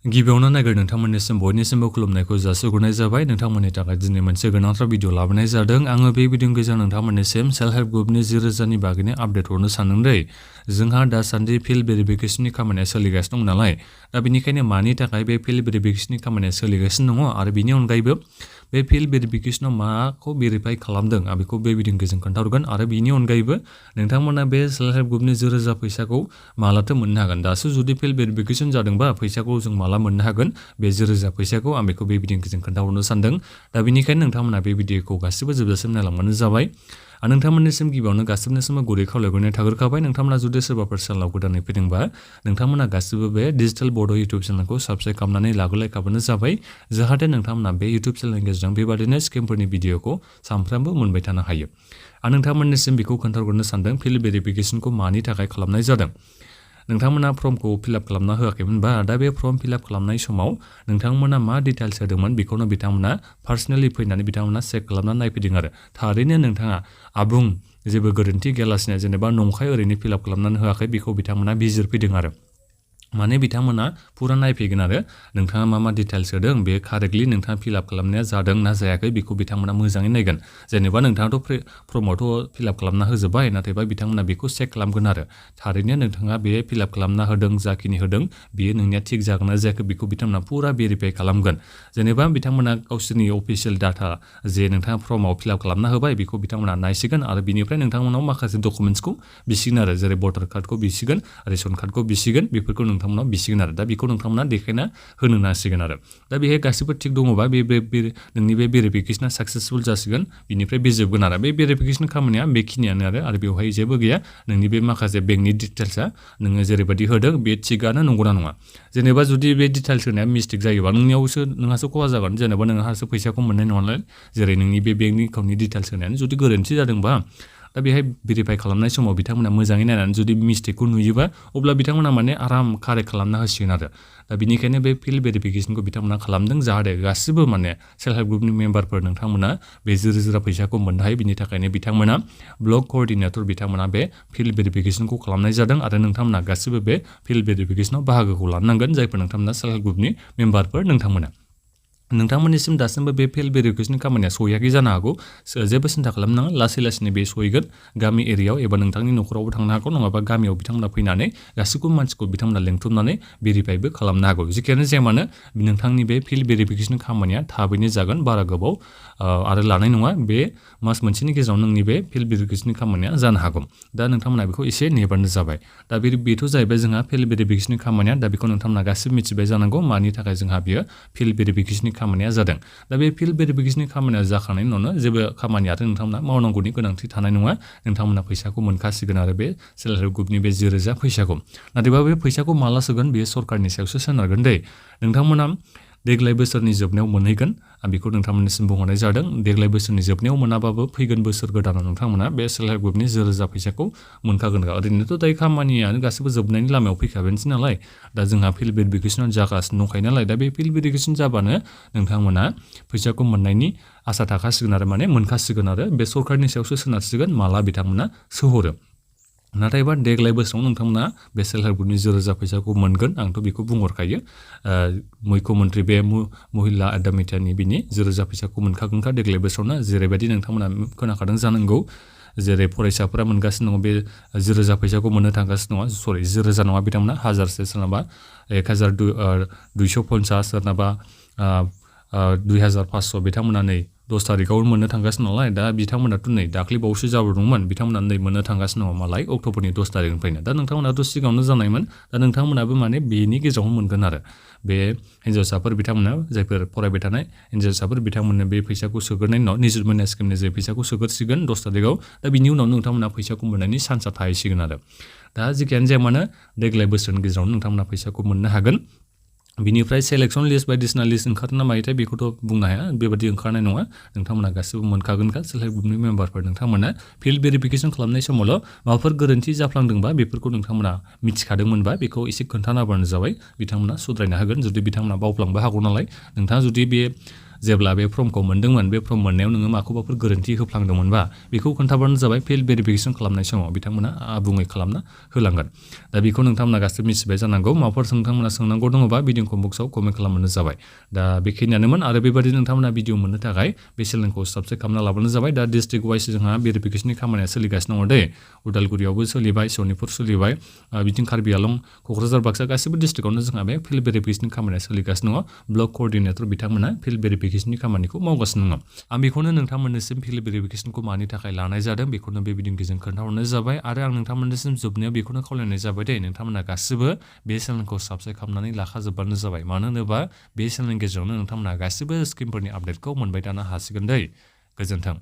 गिबियावनो नायगोर नोंथांमोननिसिम बयनिसिमबो खुलुमनायखौ जासिहरनाय जाबाय। नोंथांमोननि थाखाय दिनै मोनसे गोनांथार भिडिअ लाबोनाय जादों। आङो बे भिडिअनि गेजेरजों नोंथांमोननिसिम सेल्फ हेल्प ग्रुपनि 10,000नि बागैनो आपडेट हरनो सानदों दै। जोंहा दासान्दि फिल्ड भेरिफिकेसननि खामानिया सोलिगासिनो दं नालाय, दा बेनिखायनो मानि थाखाय बे फिल्ड भेरिफिकेसननि खामानिया सोलिगासिनो दङ आरो बेनि अनगायैबो बे फिल्ड भेरिफिकेसनाव माखौ भेरिफाइ खालामदों आं बेखौ बे भिडिअनि गेजेरजों खोन्थाहरगोन आरो बेनि अनगायैबो नोंथांमोना बे सेल्फ हेल्प ग्रुपनि 10,000 फैसाखौ मालाथो मोननो हागोन। दासो जुदि फिल्ड भेरिफिकेसन जादोंबा फैसाखौ जों माला मोननो हागोन बे 10,000 फैसाखौ आं बेखौ बे भिडिअनि गेजेरजों खोन्थाहरनो सानदों। दा बेनिखायनो नोंथांमोना बे भिडिअखौ गासिबो जोबजासिम नायलांबानो जाबाय। आरो नोंथांमोननिसिम गिबियावनो गासिबनिसिमबो गुरै खावलायहरनाय थाग्रोखाबाय। नोंथांमोना जुदि सोरबाफोर चेनेलाव गोदानै फैदोंबा नोंथांमोना गासिबो बे डिजिटेल बड' इउटुब चेनेलखौ साबस्क्राइब खालामनानै लाग्रोलायखाबानो जाबाय, जाहाथे नोंथांमोना बे इउटुब चेनेलनि गेजेरजों बेबादिनो स्किमफोरनि भिडिअखौ सानफ्रामबो मोनबाय थानो हायो। आं नोंथांमोननिसिम बेखौ खोन्थाहरनो सानदों फिल्ड भेरिफिकेसनखौ मानि थाखाय खालामनाय जादों। नोंथांमोना फर्मखौ फिलआप खालामना होआखैमोनबा, दा बे फर्म फिलआप खालामनाय समाव नोंथांमोना मा डिटेल्स होदोंमोन बेखौनो बिथांमोना पार्सनेलि फैनानै बिथांमोना चेक खालामना नायफैदों आरो थारैनो नोंथाङा आबुं जेबो गोरोन्थि गैयालासिनो जेनेबा नंखाय ओरैनो फिलआप खालामनानै होआखै बेखौ बिथांमोना बिजिरफैदों आरो माने बिथांमोना फुरा नायफैगोन आरो नोंथाङा मा डिटेल्स होदों बे कारेक्टलि नोंथाङा फिलआप खालामनाया जादों ना जायाखै बेखौ बिथांमोना मोजाङै नायगोन। जेनेबा नोंथाङाथ' फर्मावथ' फिलआप खालामना होजोब्बाय, नाथायबा बिथांमोना बेखौ चेक खालामगोन आरो थारैनो नोंथाङा बे फिलआप खालामना होदों जाखिनि होदों बेयो नोंनिया थिग जागोन ना जायाखै बेखौ बिथांमोना फुरा भेरिफाइ खालामगोन। जेनेबा बिथांमोना गावसोरनि अफिसियेल डाटा जे नोंथाङा फर्माव फिलआप खालामना होबाय बेखौ बिथांमोना नायसिगोन आरो बिनिफ्राय नोंथांमोनाव माखासे डकुमेन्ट्सखौ बिसिगोन आरो जेरै भटार कार्डखौ बिसिगोन, रेशन कार्डखौ बिसिगोन, बेफोरखौ नोंथांमोनाव बिसिगोन आरो दा बेखौ नोंथांमोना देखायना होनो नांसिगोन आरो दा बेहाय गासिबो थिग दङबा नोंनि बे भेरिफिकेसना साक्सेसफुल जासिगोन, बिनिफ्राय बे जोबगोन आरो बे भेरिफिकेसन खामानिया बेखिनियानो आरो बेवहाय जेबो गैया। नोंनि बे माखासे बेंकनि डिटेल्सआ नोङो जेरैबायदि होदों बे थिगानो नंगौना नङा। जेनेबा जुदि बे डिटेल्स होनाया मिस्टेक जायोबा नोंहासो खहा जागोन, जेनेबा नोंहासो फैसाखौ मोननाय नङालाय। जेरै नोंनि बे बेंकनि एकाउन्टनि डिटेल्स होनायानो जुदि गोरोन्थि जादोंबा दा बेहाय भेरिफाइ खालामनाय समाव बिथांमोना मोजाङै नायनानै जुदि मिस्टेकखौ नुयोबा अब्ला बिथांमोना माने आराम कारेक्ट खालामना होसिगोन आरो दा बेनिखायनो बे फिल्ड भेरिफिकेसनखौ बिथांमोना खालामदों जाहाथे गासिबो माने सेल्फ हेल्प ग्रुपनि मेम्बारफोर नोंथांमोना बे 10,000 फैसाखौ मोननो हायो। बिनि थाखायनो बिथांमोना ब्लक कअर्डिनेटर बिथांमोना बे फिल्ड भेरिफिकेसनखौ खालामनाय जादों आरो नोंथांमोना गासिबो बे फिल्ड भेरिफिकेसनाव बाहागोखौ लानो नांगोन जायफोर नोंथांमोना सेल्फ हेल्प ग्रुपनि मेम्बारफोर नोंथांमोननिसिम दासिमबो बे फिल्ड भेरिफिकेसननि खामानिया सहैयाखै जानो हागौ। जेबो सिन्था खालामनाङा, लासै लासैनो बे सहैगोन। गामि एरियायाव एबा नोंथांनि न'खरावबो थांनो हागौ, नङाबा गामियाव बिथांमोना फैनानै गासैबो मानसिखौ बिथांमोना लेंथुमनानै भेरिफाइबो खालामनो हागौ। जेखियानो जाया मानो नोंथांनि बे फिल्ड भेरिफिकेसन खामानिया थाबैनो जागोन, बारा गोबाव आरो लानाय नङा। बे मास मोनसेनि गेजेराव नोंनि बे फिल्ड भेरिफिकेसननि खामानिया जानो हागौ। दा नोंथांमोना बेखौ एसे नेबानो जाबाय। दा बेथ' जाहैबाय जोंहा फिल्ड भेरिफिकेसननि खामानिया। दा बेखौ नोंथांमोना गासिबो मिथिबाय जानांगौ मानि थाखाय जोंहा बियो फिल्ड भेरिफिकेसननि खामानिया जादों। दा बे फिल्ड भेरिफिकेसननि खामानिया जाखांनायनि उनावनो जेबो खामानि आरो नोंथांमोना मावनांगौनि गोनांथि थानाय नङा। नोंथांमोना फैसाखौ मोनखासिगोन आरो बे सेल्फ हेल्प ग्रुपनि बे 10,000 फैसाखौ। नाथायबा बे फैसाखौ माला सोगोन बेयो सरकारनि सायावसो सोनारगोन दै। नोंथांमोना देग्लाय बोसोरनि जोबनायाव मोनहैगोन, आं बेखौ नोंथांमोननिसिम बुंहरनाय जादों। देग्लाय बोसोरनि जोबनायाव मोनाबाबो फैगोन बोसोर गोदानाव नोंथांमोना बे सेल्फ हेल्प ग्रुपनि 10,000 फैसाखौ मोनखागोन। ओरैनोथ' दायो खामानियानो गासिबो जोबनायनि लामायाव फैखाबायसै नालाय, दा जोंहा फिल्ड भेरिफिकेसना जागासिनो दंखायो नालाय, दा बे फिल्ड भेरिफिकेसन जाबानो नोंथांमोना फैसाखौ मोननायनि आसा थाखासिगोन आरो माने मोनखासिगोन आरो बे सरकारनि सायावसो सोनारसिगोन माला बिथांमोना सोहरो। नाथायबा देग्लाय बोसोराव नोंथांमोना बे सेल्फ हेल्प ग्रुपनि 10,000 फैसाखौ मोनगोन, आंथ' बेखौ बुंहरखायो। मुख्यमन्त्रि बे महिला आदामितानि बिनि 10,000 फैसाखौ मोनखागोनखा देग्लाय बोसोरावनो। जेरैबायदि नोंथांमोना खोनाखादों जानांगौ, जेरै फरायसाफोरा मोनगासिनो दङ बे 10,000 फैसाखौ मोननो थांगासिनो दङ। 10,000 नङा, बिथांमोना 1000 सोरनाबा 1,250 सोरनाबा 2,500 बिथांमोना नै 10 तारिखाव मोननो थांगासिनो नालाय। दा बिथांमोनाथ' नै दाख्लै बावैसो जाबोदोंमोन, बिथांमोना नै मोननो थांगासिनो दङ मालाय अक्ट'बरनि 10 तारिखनिफ्रायनो। दा नोंथांमोनाथ' सिगाङावनो जानायमोन, दा नोंथांमोनाबो माने बेनि गेजेरावनो मोनगोन आरो बे हिन्जावसाफोर बिथांमोना जायफोर फरायबाय थानाय हिन्जावसाफोर बिथांमोननो बे फैसाखौ सोग्रोनायनि उनाव निजुत मयना स्किमनि जे फैसाखौ सोग्रोसिगोन 10 तारिखाव। दा बिनि उनाव नोंथांमोना फैसाखौ मोननायनि चान्सआ थाहैसिगोन आरो दा जेखियानो जाया मानो देग्लाय बोसोरनि गेजेरावनो नोंथांमोना फैसाखौ मोननो हागोन। बिनिफ्राय सेलेक्सन लिस्ट बायदिसिना लिस्ट ओंखारना मायोथाय बेखौथ' बुंनो हाया, बेबायदि ओंखारनाय नङा। नोंथांमोना गासिबो मोनखागोनखा सेल्फ हेल्प ग्रुपनि मेम्बारफोर नोंथांमोना फिल्ड भेरिफिकेसन खालामनाय समावल' माबाफोर गोरोन्थि जाफ्लांदोंबा बेफोरखौ नोंथांमोना मिथिखादोंमोनबा बेखौ एसे खोन्थाना होबानो जाबाय, बिथांमोना सुद्रायना होगोन। जुदि बिथांमोना बावफ्लांबो हागौ नालाय, नोंथाङा जुदि बे जेब्ला बे फर्मखौ मोन्दोंमोन बे फर्म मोननायाव नोङो माखौबाफोर गोरोन्थि होफ्लांदोंमोनबा बेखौ खोन्थाबानो जाबाय फिल्ड भेरिफिकेसन खालामनाय समाव बिथांमोना आबुङै खालामना होलांगोन दा बेखौ नोंथांमोना गासिबो मिथिबाय जानांगौ माबाफोर नोंथांमोना सोंनांगौ दङबा भिडिअ बक्सआव कमेन्ट खालामबानो जाबाय दा बेखिनियानोमोन आरो बेबायदि नोंथांमोना भिडिअ मोननो थाखाय बे चेनेलखौ साबस्क्राइब खालामना लाबानो जाबाय दा डिस्ट्रिक्ट वाइज जोंहा भेरिफिकेसननि खामानिया सोलिगासिनो दङ दे उदालगुरियावबो सोलिबाय सनितपुर सोलिबाय बिथिं कार्बि आलं क'क्राझार बाक्सा गासिबो डिस्ट्रिक्टआवनो जोंहा बे फिल्ड भेरिफिकेसननि खामानिया सोलिगासिनो दङ ब्लक कअर्डिनेटर बिथांमोना फिल्ड भेरिफिकेसननि खामानिखौ मावगासिनो दङ आं बेखौनो नोंथांमोननिसिम फिल्ड भेरिफिकेसनखौ मानि थाखाय लानाय जादों बेखौनो बे भिडिअनि गेजेरजों खोन्थाहरनाय जाबाय आरो आं नोंथांमोननिसिम जोबनायाव बेखौनो खावलायनाय जाबाय दे नोंथांमोना गासिबो बे चेनेलखौ साबस्क्राइब खालामनानै लाखाजोबबानो जाबाय मानो होनोबा बे चेनेलनि गेजेरावनो नोंथांमोना गासिबो स्किमफोरनि आपडेटखौ मोनबाय थानो हासिगोन दै गोजोन्थों